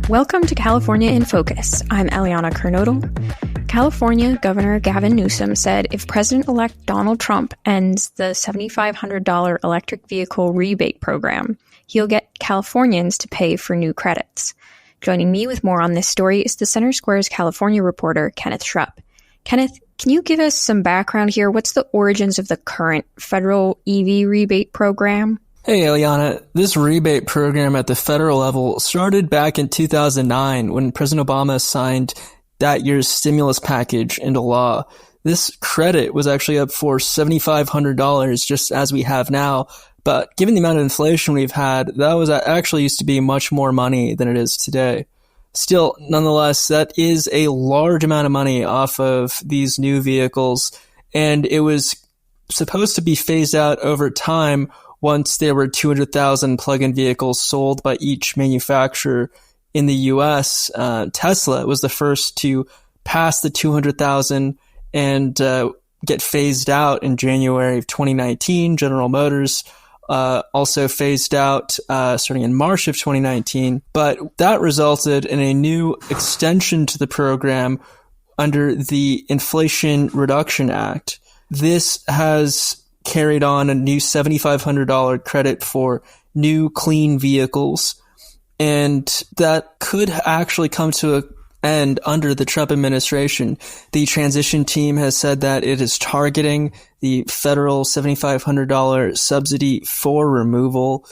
Welcome to California in Focus. I'm Eliana Kernodle. California Governor Gavin Newsom said if President-elect Donald Trump ends the $7,500 electric vehicle rebate program, he'll get Californians to pay for new credits. Joining me with more on this story is the Center Square's California reporter, Kenneth Schrupp. Kenneth, can you give us some background here? What's the origins of the current federal EV rebate program? Hey, Eliana. This rebate program at the federal level started back in 2009 when President Obama signed that year's stimulus package into law. This credit was actually up for $7,500, just as we have now. But given the amount of inflation we've had, that was actually used to be much more money than it is today. Still, nonetheless, that is a large amount of money off of these new vehicles, and it was supposed to be phased out over time once there were 200,000 plug-in vehicles sold by each manufacturer in the U.S. Tesla was the first to pass the 200,000 and get phased out in January of 2019. General Motors also phased out starting in March of 2019. But that resulted in a new extension to the program under the Inflation Reduction Act. This has carried on a new $7,500 credit for new clean vehicles, and that could actually come to an end under the Trump administration. The transition team has said that it is targeting the federal $7,500 subsidy for removal.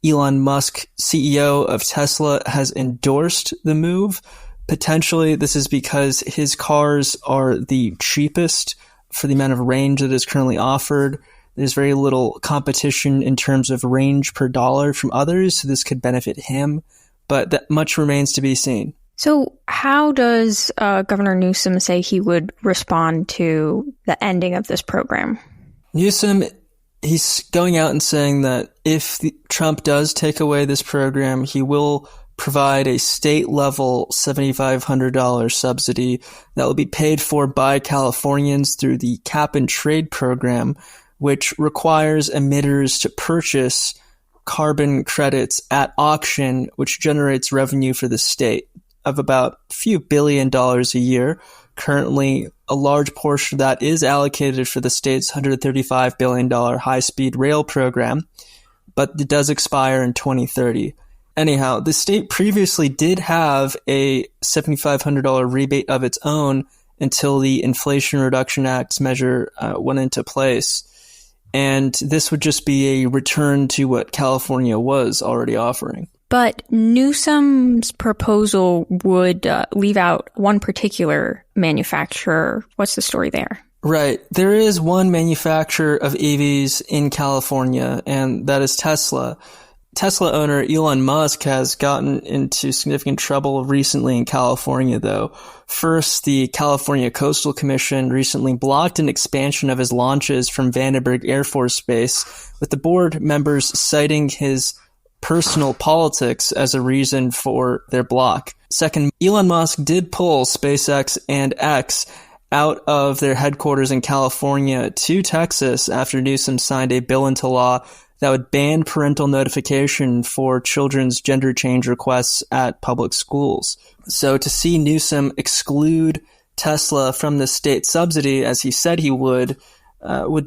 Elon Musk, CEO of Tesla, has endorsed the move. Potentially, this is because his cars are the cheapest for the amount of range that is currently offered. There's very little competition in terms of range per dollar from others, so this could benefit him, but that much remains to be seen. So how does Governor Newsom say he would respond to the ending of this program? Newsom, he's going out and saying that if Trump does take away this program, he will provide a state-level $7,500 subsidy that will be paid for by Californians through the cap-and-trade program, which requires emitters to purchase carbon credits at auction, which generates revenue for the state of about a few $1 billion a year. Currently, a large portion of that is allocated for the state's $135 billion high-speed rail program, but it does expire in 2030. Anyhow, the state previously did have a $7,500 rebate of its own until the Inflation Reduction Act's measure went into place. And this would just be a return to what California was already offering. But Newsom's proposal would leave out one particular manufacturer. What's the story there? Right. There is one manufacturer of EVs in California, and that is Tesla. Tesla owner Elon Musk has gotten into significant trouble recently in California, though. First, the California Coastal Commission recently blocked an expansion of his launches from Vandenberg Air Force Base, with the board members citing his personal politics as a reason for their block. Second, Elon Musk did pull SpaceX and X out of their headquarters in California to Texas after Newsom signed a bill into law that would ban parental notification for children's gender change requests at public schools. So to see Newsom exclude Tesla from the state subsidy, as he said he would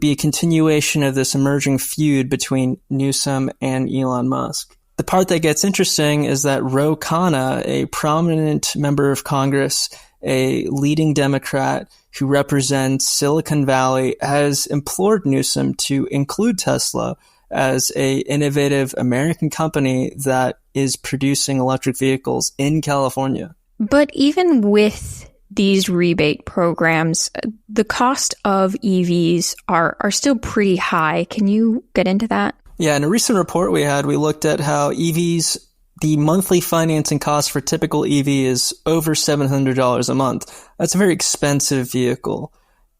be a continuation of this emerging feud between Newsom and Elon Musk. The part that gets interesting is that Ro Khanna, a prominent member of Congress, a leading Democrat who represents Silicon Valley, has implored Newsom to include Tesla as a innovative American company that is producing electric vehicles in California. But even with these rebate programs, the cost of EVs are still pretty high. Can you get into that? Yeah, in a recent report we looked at how EVs, the monthly financing cost for typical EV is over $700 a month. That's a very expensive vehicle,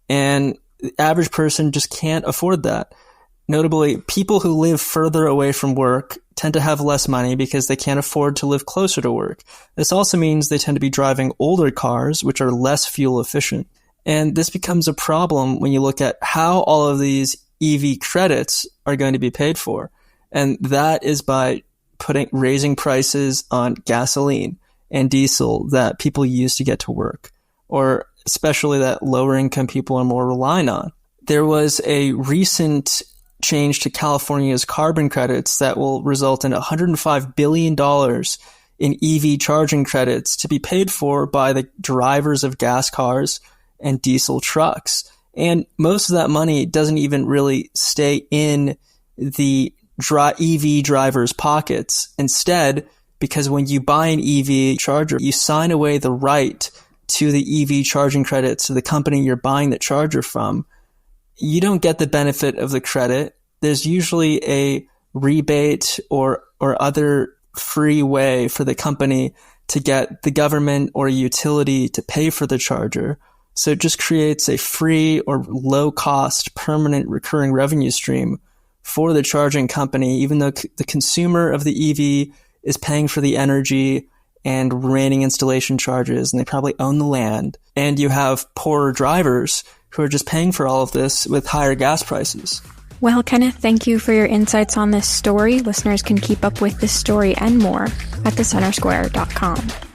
and the average person just can't afford that. Notably, people who live further away from work tend to have less money because they can't afford to live closer to work. This also means they tend to be driving older cars, which are less fuel efficient. And this becomes a problem when you look at how all of these EV credits are going to be paid for. And that is by raising prices on gasoline. and diesel that people use to get to work, or especially that lower income people are more reliant on. There was a recent change to California's carbon credits that will result in $105 billion in EV charging credits to be paid for by the drivers of gas cars and diesel trucks. And most of that money doesn't even really stay in the EV drivers' pockets. Instead, because when you buy an EV charger, you sign away the right to the EV charging credits to the company you're buying the charger from. You don't get the benefit of the credit. There's usually a rebate or other free way for the company to get the government or utility to pay for the charger. So it just creates a free or low-cost permanent recurring revenue stream for the charging company, even though the consumer of the EV is paying for the energy and remaining installation charges, and they probably own the land. And you have poorer drivers who are just paying for all of this with higher gas prices. Well, Kenneth, thank you for your insights on this story. Listeners can keep up with this story and more at thecentersquare.com.